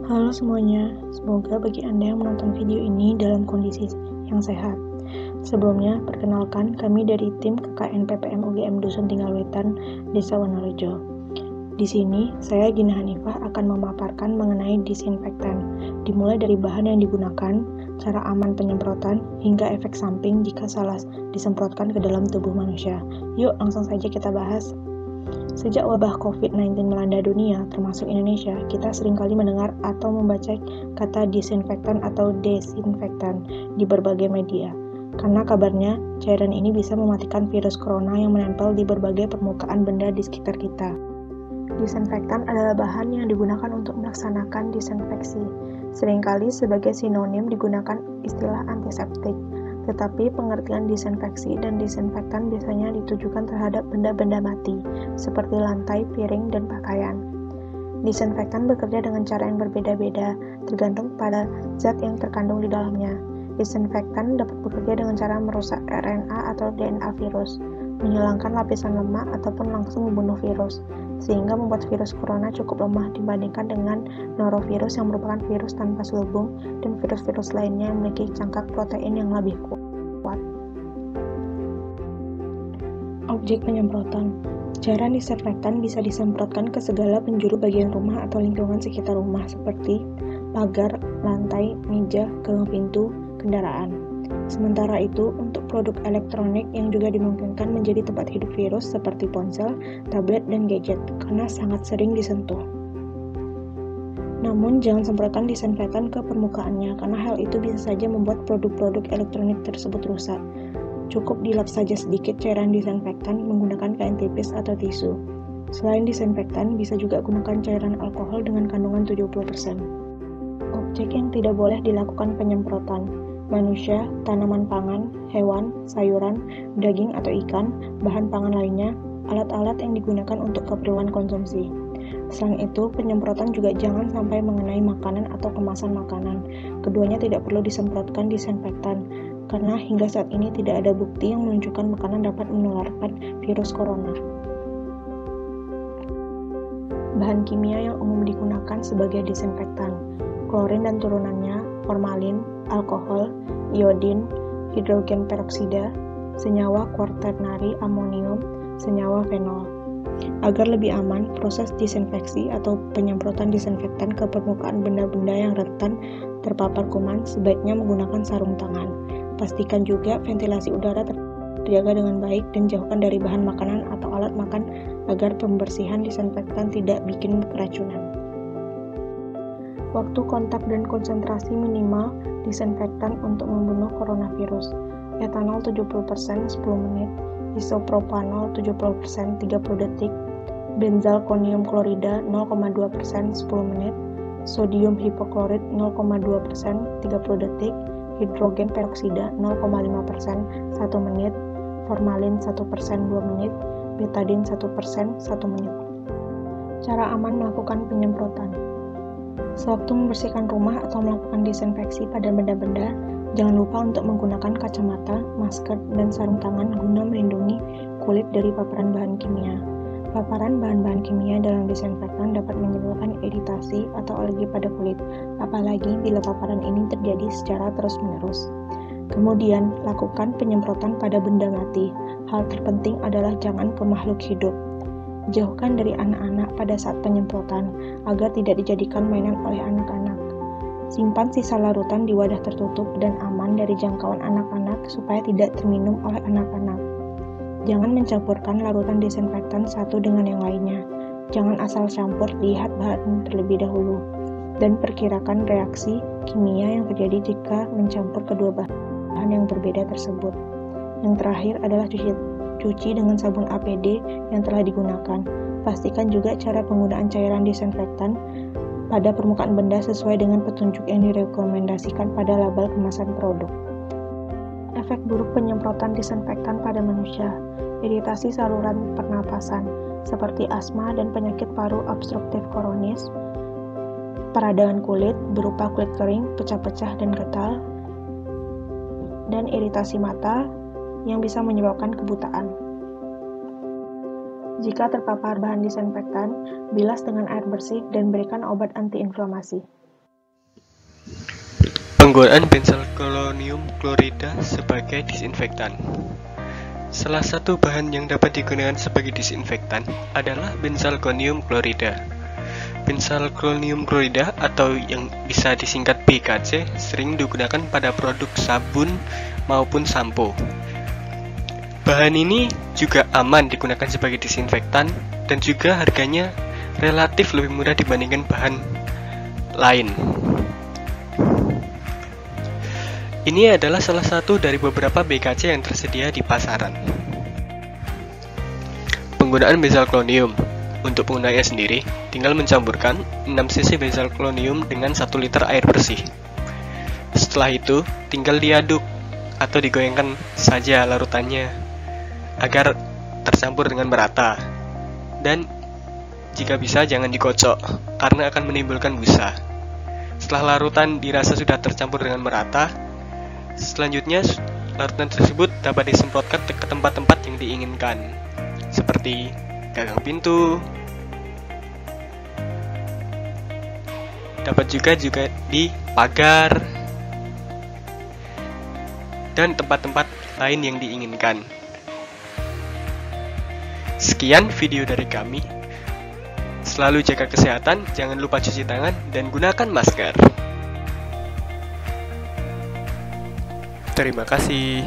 Halo semuanya, semoga bagi Anda yang menonton video ini dalam kondisi yang sehat. Sebelumnya, perkenalkan kami dari tim KKN PPM UGM Dusun Tinggalwetan, Desa Wonorejo. Di sini, saya Gina Hanifah akan memaparkan mengenai disinfektan, dimulai dari bahan yang digunakan, cara aman penyemprotan, hingga efek samping jika salah disemprotkan ke dalam tubuh manusia. Yuk, langsung saja kita bahas. Sejak wabah COVID-19 melanda dunia, termasuk Indonesia, kita seringkali mendengar atau membaca kata disinfektan atau desinfektan di berbagai media. Karena kabarnya, cairan ini bisa mematikan virus corona yang menempel di berbagai permukaan benda di sekitar kita. Disinfektan adalah bahan yang digunakan untuk melaksanakan disinfeksi. Seringkali sebagai sinonim digunakan istilah antiseptik. Tetapi pengertian disinfeksi dan disinfektan biasanya ditujukan terhadap benda-benda mati, seperti lantai, piring, dan pakaian. Disinfektan bekerja dengan cara yang berbeda-beda, tergantung pada zat yang terkandung di dalamnya. Disinfektan dapat bekerja dengan cara merusak RNA atau DNA virus, menghilangkan lapisan lemak, ataupun langsung membunuh virus, sehingga membuat virus corona cukup lemah dibandingkan dengan norovirus yang merupakan virus tanpa selubung dan virus-virus lainnya yang memiliki cangkak protein yang lebih kuat. Objek penyemprotan. Cairan disinfektan bisa disemprotkan ke segala penjuru bagian rumah atau lingkungan sekitar rumah seperti pagar, lantai, meja, gagang pintu, kendaraan. Sementara itu, untuk produk elektronik yang juga dimungkinkan menjadi tempat hidup virus seperti ponsel, tablet, dan gadget, karena sangat sering disentuh. Namun, jangan semprotkan disinfektan ke permukaannya, karena hal itu bisa saja membuat produk-produk elektronik tersebut rusak. Cukup dilap saja sedikit cairan disinfektan menggunakan kain tipis atau tisu. Selain disinfektan, bisa juga gunakan cairan alkohol dengan kandungan 70%. Objek yang tidak boleh dilakukan penyemprotan: manusia, tanaman pangan, hewan, sayuran, daging atau ikan, bahan pangan lainnya, alat-alat yang digunakan untuk keperluan konsumsi. Selain itu, penyemprotan juga jangan sampai mengenai makanan atau kemasan makanan. Keduanya tidak perlu disemprotkan disinfektan, karena hingga saat ini tidak ada bukti yang menunjukkan makanan dapat menularkan virus corona. Bahan kimia yang umum digunakan sebagai disinfektan: klorin dan turunannya, formalin, alkohol, iodin, hidrogen peroksida, senyawa kuaternari amonium, senyawa fenol. Agar lebih aman, proses disinfeksi atau penyemprotan disinfektan ke permukaan benda-benda yang rentan terpapar kuman sebaiknya menggunakan sarung tangan. Pastikan juga ventilasi udara terjaga dengan baik dan jauhkan dari bahan makanan atau alat makan agar pembersihan disinfektan tidak bikin keracunan. Waktu kontak dan konsentrasi minimal disinfektan untuk membunuh coronavirus: etanol 70% 10 menit, isopropanol 70% 30 detik, benzalkonium klorida 0,2% 10 menit, sodium hipoklorit 0,2% 30 detik, hidrogen peroksida 0,5% 1 menit, formalin 1% 2 menit, betadin 1% 1 menit. Cara aman melakukan penyemprotan. Sewaktu membersihkan rumah atau melakukan disinfeksi pada benda-benda, jangan lupa untuk menggunakan kacamata, masker, dan sarung tangan guna melindungi kulit dari paparan bahan kimia. Paparan bahan-bahan kimia dalam disinfektan dapat menyebabkan iritasi atau alergi pada kulit, apalagi bila paparan ini terjadi secara terus-menerus. Kemudian, lakukan penyemprotan pada benda mati. Hal terpenting adalah jangan ke makhluk hidup. Jauhkan dari anak-anak pada saat penyemprotan, agar tidak dijadikan mainan oleh anak-anak. Simpan sisa larutan di wadah tertutup dan aman dari jangkauan anak-anak supaya tidak terminum oleh anak-anak. Jangan mencampurkan larutan disinfektan satu dengan yang lainnya. Jangan asal campur, lihat bahan terlebih dahulu. Dan perkirakan reaksi kimia yang terjadi jika mencampur kedua bahan yang berbeda tersebut. Yang terakhir adalah cuci dengan sabun APD yang telah digunakan. Pastikan juga cara penggunaan cairan disinfektan pada permukaan benda sesuai dengan petunjuk yang direkomendasikan pada label kemasan produk. Efek buruk penyemprotan disinfektan pada manusia: iritasi saluran pernapasan seperti asma dan penyakit paru obstruktif kronis, peradangan kulit berupa kulit kering, pecah-pecah dan gatal, dan iritasi mata yang bisa menyebabkan kebutaan. Jika terpapar bahan disinfektan, bilas dengan air bersih dan berikan obat antiinflamasi. Penggunaan benzalkonium klorida sebagai disinfektan. Salah satu bahan yang dapat digunakan sebagai disinfektan adalah benzalkonium klorida. Benzalkonium klorida atau yang bisa disingkat BKC sering digunakan pada produk sabun maupun sampo. Bahan ini juga aman digunakan sebagai disinfektan dan juga harganya relatif lebih murah dibandingkan bahan lain. Ini adalah salah satu dari beberapa BKC yang tersedia di pasaran. Penggunaan benzalkonium. Untuk penggunaannya sendiri, tinggal mencampurkan 6 cc benzalkonium dengan 1 liter air bersih. Setelah itu, tinggal diaduk atau digoyangkan saja larutannya agar tercampur dengan merata. Dan jika bisa jangan dikocok karena akan menimbulkan busa. Setelah larutan dirasa sudah tercampur dengan merata, selanjutnya larutan tersebut dapat disemprotkan ke tempat-tempat yang diinginkan, seperti gagang pintu, dapat juga di pagar, dan tempat-tempat lain yang diinginkan. Sekian video dari kami. Selalu jaga kesehatan, jangan lupa cuci tangan, dan gunakan masker. Terima kasih.